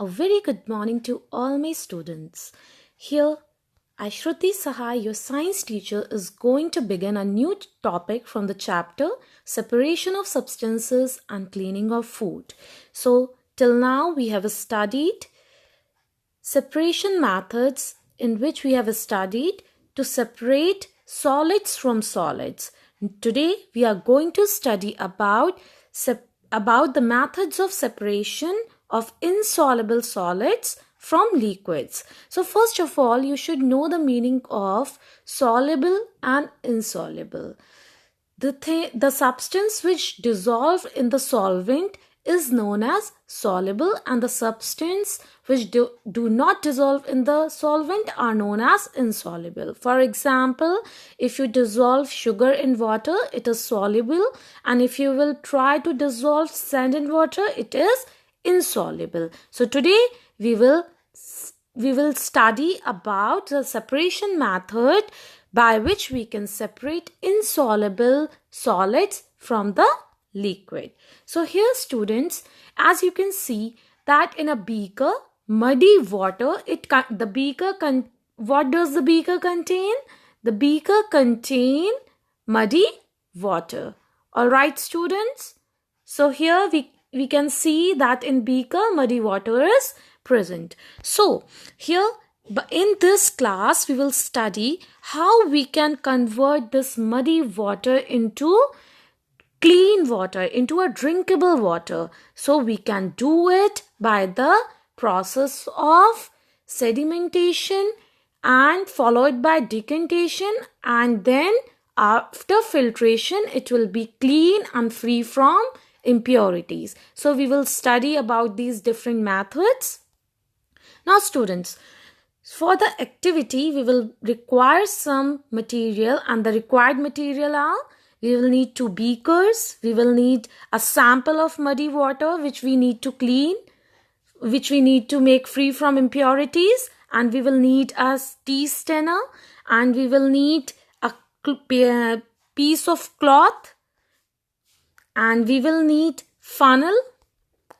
A very good morning to all my students. Here, Shruti Sahai, your science teacher, is going to begin a new topic from the chapter Separation of Substances and Cleaning of Food. So, till now, we have studied separation methods in which we have studied to separate solids from solids. Today, we are going to study about the methods of separation of insoluble solids from liquids. So first of all, you should know the meaning of soluble and insoluble. The substance which dissolve in the solvent is known as soluble, and the substance which do not dissolve in the solvent are known as insoluble. For example, if you dissolve sugar in water, it is soluble, and if you will try to dissolve sand in water, it is insoluble. So today we will study about the separation method by which we can separate insoluble solids from the liquid. So here, students, as you can see that in a beaker, muddy water, what does the beaker contain? The beaker contain muddy water. All right, students. So here we can see that in beaker muddy water is present. So here in this class we will study how we can convert this muddy water into clean water, into a drinkable water. So we can do it by the process of sedimentation and followed by decantation, and then after filtration it will be clean and free from impurities. So we will study about these different methods. Now students, for the activity we will require some material, and the required material are: we will need 2 beakers, we will need a sample of muddy water which we need to clean, which we need to make free from impurities, and we will need a tea strainer, and we will need a piece of cloth, and we will need funnel,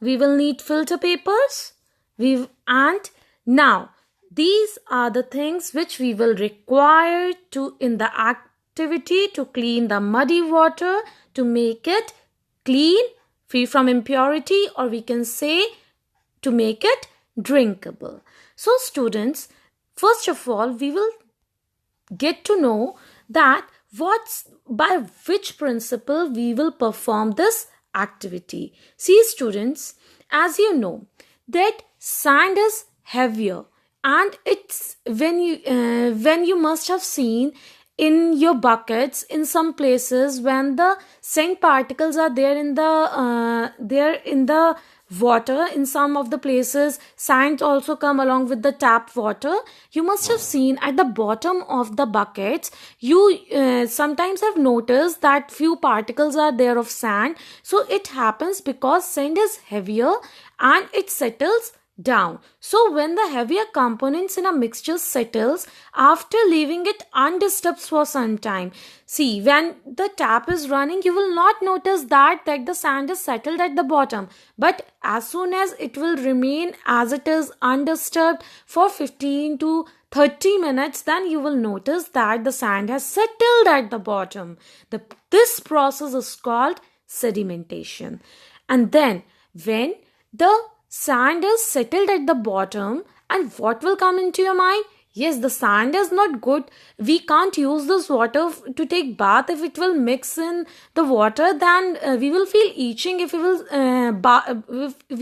we will need filter papers, and now these are the things which we will require to in the activity to clean the muddy water, to make it clean, free from impurity, or we can say to make it drinkable. So students, first of all we will get to know that by which principle we will perform this activity. See students, as you know that sand is heavier, and it's when you must have seen in your buckets in some places when the sand particles are there in the water. In some of the places sands also come along with the tap water. You must have seen at the bottom of the buckets, you sometimes have noticed that few particles are there of sand. So it happens because sand is heavier and it settles down. So when the heavier components in a mixture settles after leaving it undisturbed for some time, see, when the tap is running you will not notice that the sand is settled at the bottom, but as soon as it will remain as it is undisturbed for 15 to 30 minutes, then you will notice that the sand has settled at the bottom. This process is called sedimentation. And then when the sand is settled at the bottom, and what will come into your mind? Yes, the sand is not good. We can't use this water to take bath. If it will mix in the water, then we will feel itching if we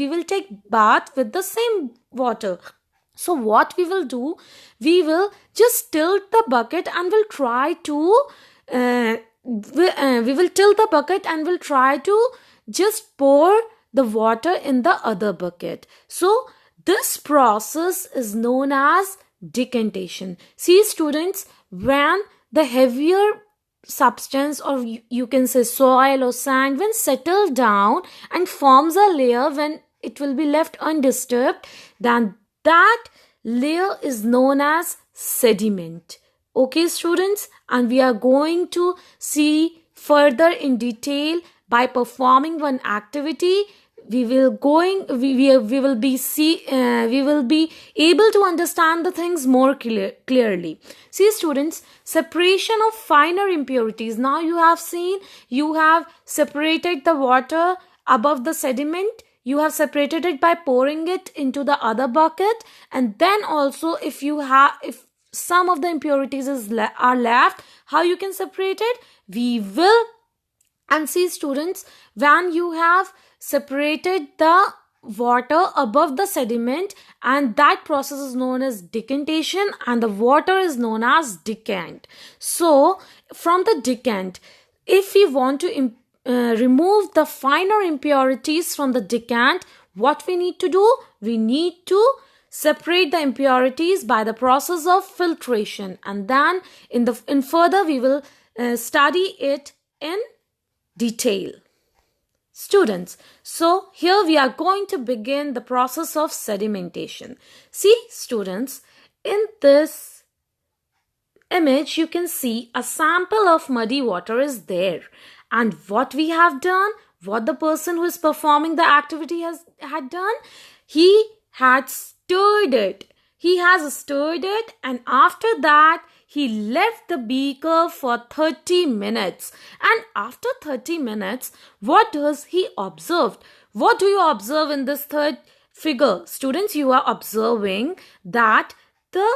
will take bath with the same water. So what we will do? We will just tilt the bucket and will try to we will tilt the bucket and will try to just pour the water in the other bucket. So this process is known as decantation. See students, when the heavier substance, or you can say soil or sand, when settled down and forms a layer, when it will be left undisturbed, then that layer is known as sediment. Okay students, and we are going to see further in detail by performing one activity we will be able to understand the things more clearly. See students, separation of finer impurities. Now you have seen, you have separated the water above the sediment. You have separated it by pouring it into the other bucket, and then also if some of the impurities are left, how you can separate it? We will. And see students, when you have separated the water above the sediment, and that process is known as decantation, and the water is known as decant. So from the decant, if we want to remove the finer impurities from the decant, what we need to do? We need to separate the impurities by the process of filtration, and then in further we will study it in detail. Students, so here we are going to begin the process of sedimentation. See students, in this image you can see a sample of muddy water is there, and what we have done, what the person who is performing the activity had done, he had stirred it. He has stirred it, and after that he left the beaker for 30 minutes. And after 30 minutes, what does he observe? What do you observe in this third figure? Students, you are observing that the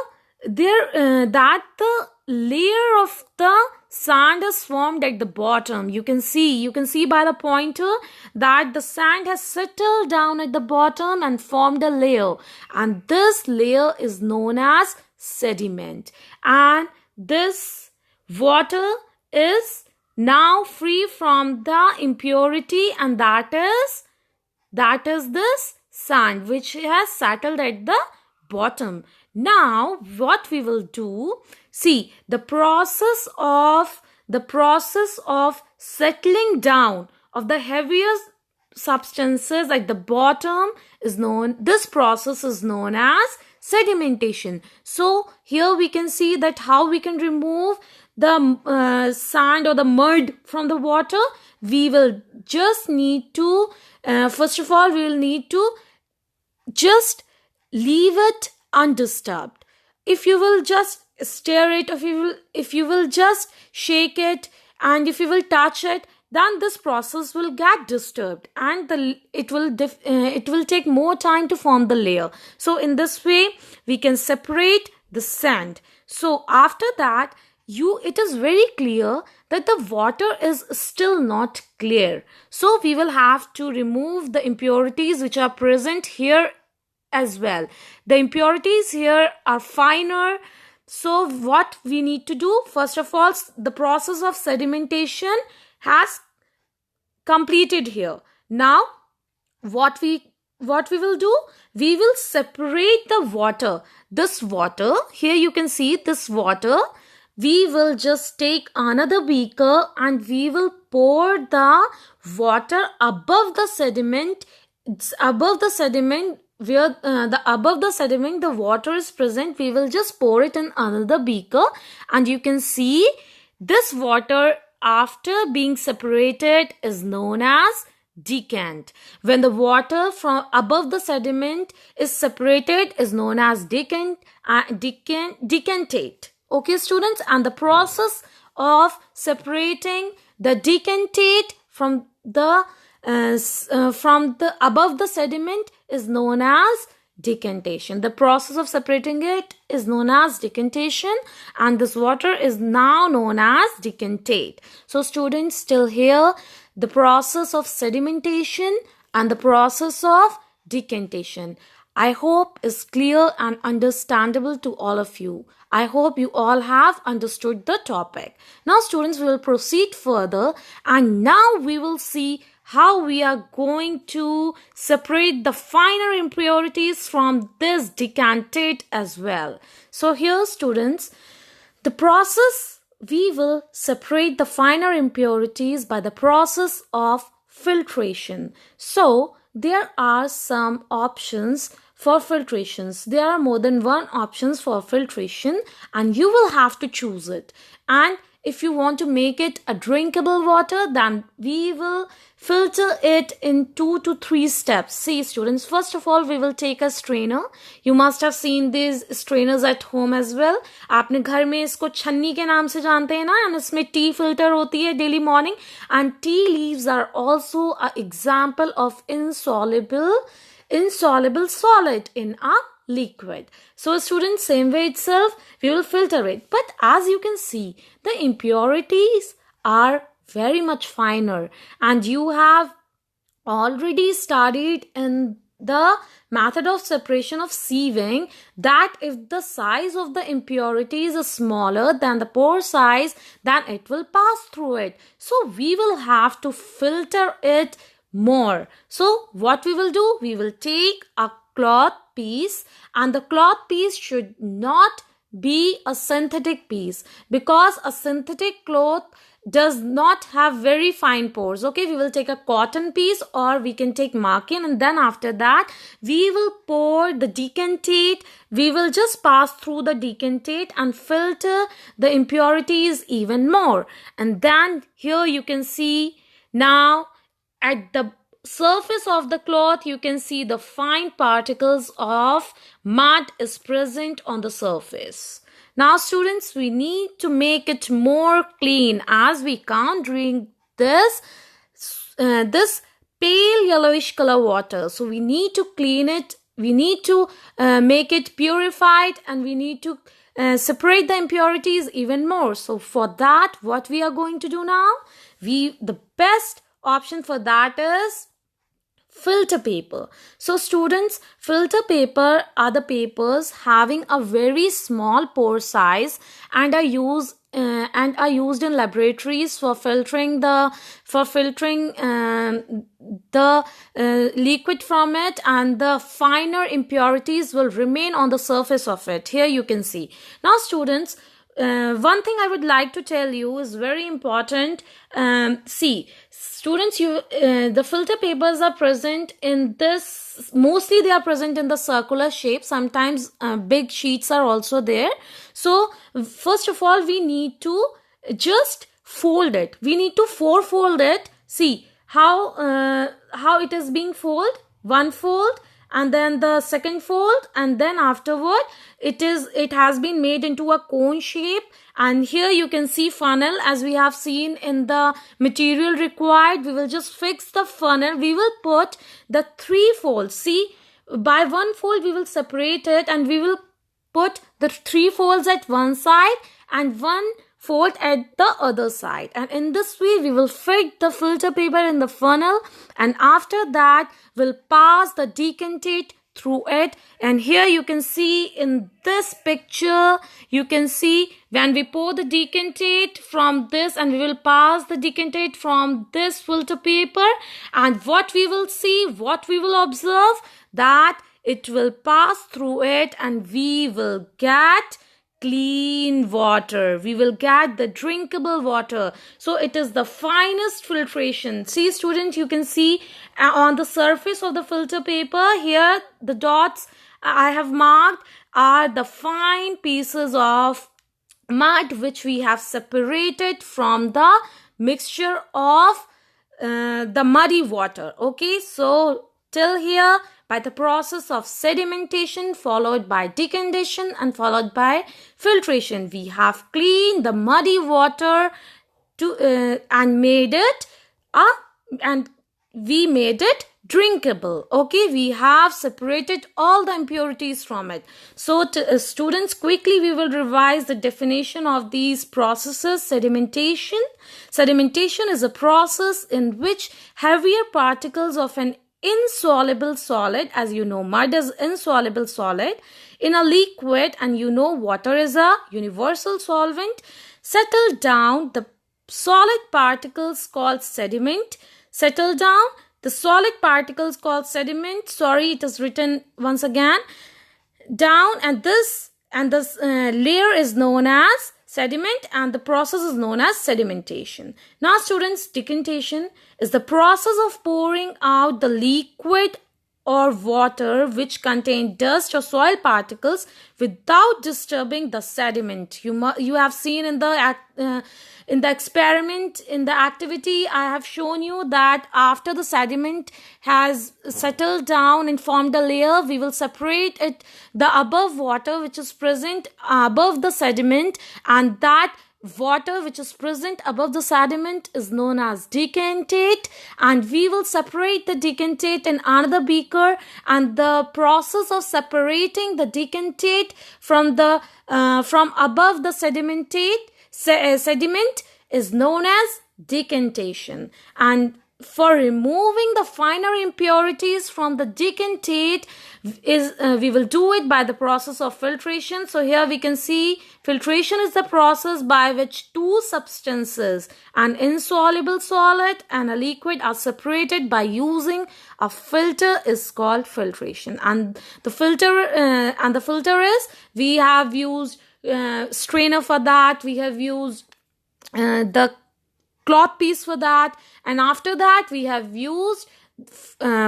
layer of the sand is formed at the bottom. You can see by the pointer that the sand has settled down at the bottom and formed a layer, and this layer is known as sediment. And this water is now free from the impurity, and that is this sand which has settled at the bottom. Now what we will do, see, the process of settling down of the heaviest substances at the bottom this process is known as sedimentation. So here we can see that how we can remove the sand or the mud from the water. We will just need to first of all we will need to just leave it undisturbed. If you will just stir it, if you will just shake it, and if you will touch it, then this process will get disturbed, and it will take more time to form the layer. So in this way we can separate the sand. So after that, it is very clear that the water is still not clear. So we will have to remove the impurities which are present here as well. The impurities here are finer. So what we need to do, first of all, the process of sedimentation has completed here. Now what we will do, we will separate the water. This water, here you can see this water, we will just take another beaker and we will pour the water above the sediment. It's above the sediment, where above the sediment the water is present. We will just pour it in another beaker, and you can see this water after being separated is known as decant. When the water from above the sediment is separated is known as decantate. Okay students, and the process of separating the decantate from the above the sediment is known as decantation. The process of separating it is known as decantation, and this water is now known as decantate. So students, still here the process of sedimentation and the process of decantation, I hope is clear and understandable to all of you. I hope you all have understood the topic. Now students, we will proceed further, and now we will see how we are going to separate the finer impurities from this decantate as well. So here students, the process, we will separate the finer impurities by the process of filtration. So there are some options for filtrations. There are more than one options for filtration, and you will have to choose it. And if you want to make it a drinkable water, then we will filter it in 2 to 3 steps. See students, first of all we will take a strainer. You must have seen these strainers at home as well. आपने घर में इसको छन्नी के नाम से जानते हैं ना, and इसमें tea filter होती है daily morning, and tea leaves are also an example of insoluble solid in a liquid. So students, same way itself, we will filter it. But as you can see, the impurities are very much finer, and you have already studied in the method of separation of sieving that if the size of the impurities is smaller than the pore size, then it will pass through it. So we will have to filter it more. So what we will do, we will take a cloth piece, and the cloth piece should not be a synthetic piece, because a synthetic cloth does not have very fine pores. Okay, we will take a cotton piece, or we can take markin, and then after that we will pour the decantate. We will just pass through the decantate and filter the impurities even more. And then here you can see, now at the surface of the cloth you can see the fine particles of mud is present on the surface. Now students, we need to make it more clean, as we can't drink this pale yellowish color water. So we need to clean it, we need to make it purified, and we need to separate the impurities even more. So for that, what we are going to do now, the best option for that is filter paper. So students, filter paper are the papers having a very small pore size and are used in laboratories for filtering the liquid from it, and the finer impurities will remain on the surface of it. Here you can see. Now students, one thing I would like to tell you is very important. See students, the filter papers are present in this, mostly they are present in the circular shape. Sometimes big sheets are also there. So first of all we need to just fold it. We need to fold it. See how it is being folded. One fold, and then the second fold, and then afterward it has been made into a cone shape. And here you can see funnel, as we have seen in the material required. We will just fix the funnel. We will put the 3 folds. See, by one fold we will separate it, and we will put the 3 folds at one side and one fold at the other side, and in this way we will fit the filter paper in the funnel, and after that we'll pass the decantate through it. And here you can see in this picture, you can see when we pour the decantate from this, and we will pass the decantate from this filter paper, and what we will see, what we will observe, that it will pass through it, and we will get clean water. We will get the drinkable water. So it is the finest filtration. See students, you can see on the surface of the filter paper, here the dots I have marked are the fine pieces of mud which we have separated from the mixture of the muddy water. Okay, so till here, by the process of sedimentation followed by decantation and followed by filtration, we have cleaned the muddy water and made it drinkable. Okay, we have separated all the impurities from it. So students, quickly we will revise the definition of these processes. Sedimentation is a process in which heavier particles of an insoluble solid, as you know mud is insoluble solid, in a liquid, and you know water is a universal solvent, settle down. The solid particles called sediment settle down. The solid particles called sediment, sorry, it is written once again, down, and this layer is known as sediment, and the process is known as sedimentation. Now students, decantation is the process of pouring out the liquid or water which contain dust or soil particles without disturbing the sediment. You have seen in the experiment, in the activity, I have shown you that after the sediment has settled down and formed a layer, we will separate it, the above water which is present above the sediment, and that water which is present above the sediment is known as decantate, and we will separate the decantate in another beaker, and the process of separating the decantate from above the sediment is known as decantation. And for removing the finer impurities from the decantate we will do it by the process of filtration. So here we can see filtration is the process by which two substances, an insoluble solid and a liquid, are separated by using a filter, is called filtration. And the filter is, we have used strainer for that, we have used the cloth piece for that, and after that we have used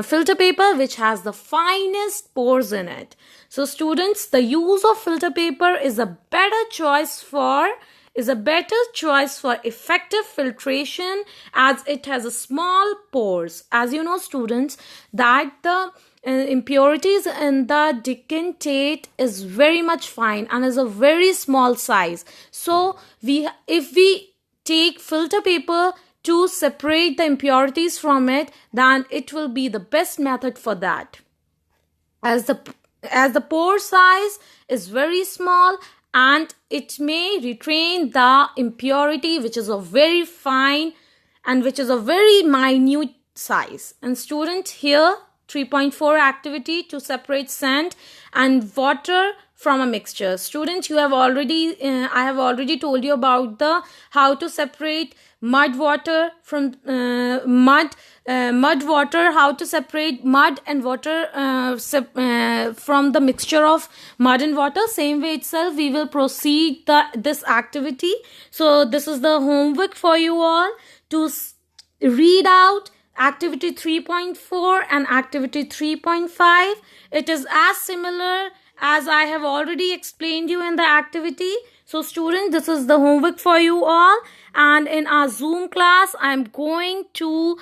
filter paper which has the finest pores in it. So students, the use of filter paper is a better choice for effective filtration, as it has a small pores. As you know students, that the impurities in the decantate is very much fine and is a very small size. So if we take filter paper to separate the impurities from it, then it will be the best method for that, as the pore size is very small and it may retain the impurity which is a very fine and which is a very minute size. And student, here 3.4 activity to separate sand and water from a mixture. Students, I have already told you about how to separate mud water from mud water, how to separate mud and water from the mixture of mud and water. Same way itself we will proceed this activity. So this is the homework for you all, to read out activity 3.4 and activity 3.5. It is as similar as I have already explained you in the activity. So students, this is the homework for you all, and in our Zoom class I'm going to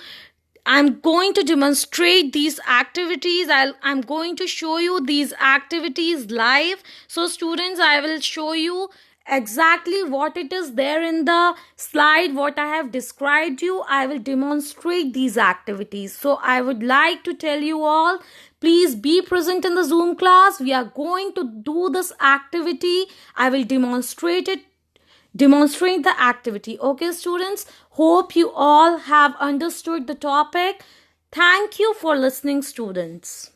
demonstrate these activities. I'm going to show you these activities live. So students, I will show you exactly what it is there in the slide, what I have described you. I will demonstrate these activities. So I would like to tell you all, please be present in the Zoom class. We are going to do this activity. I will demonstrate the activity. Okay students, hope you all have understood the topic. Thank you for listening students.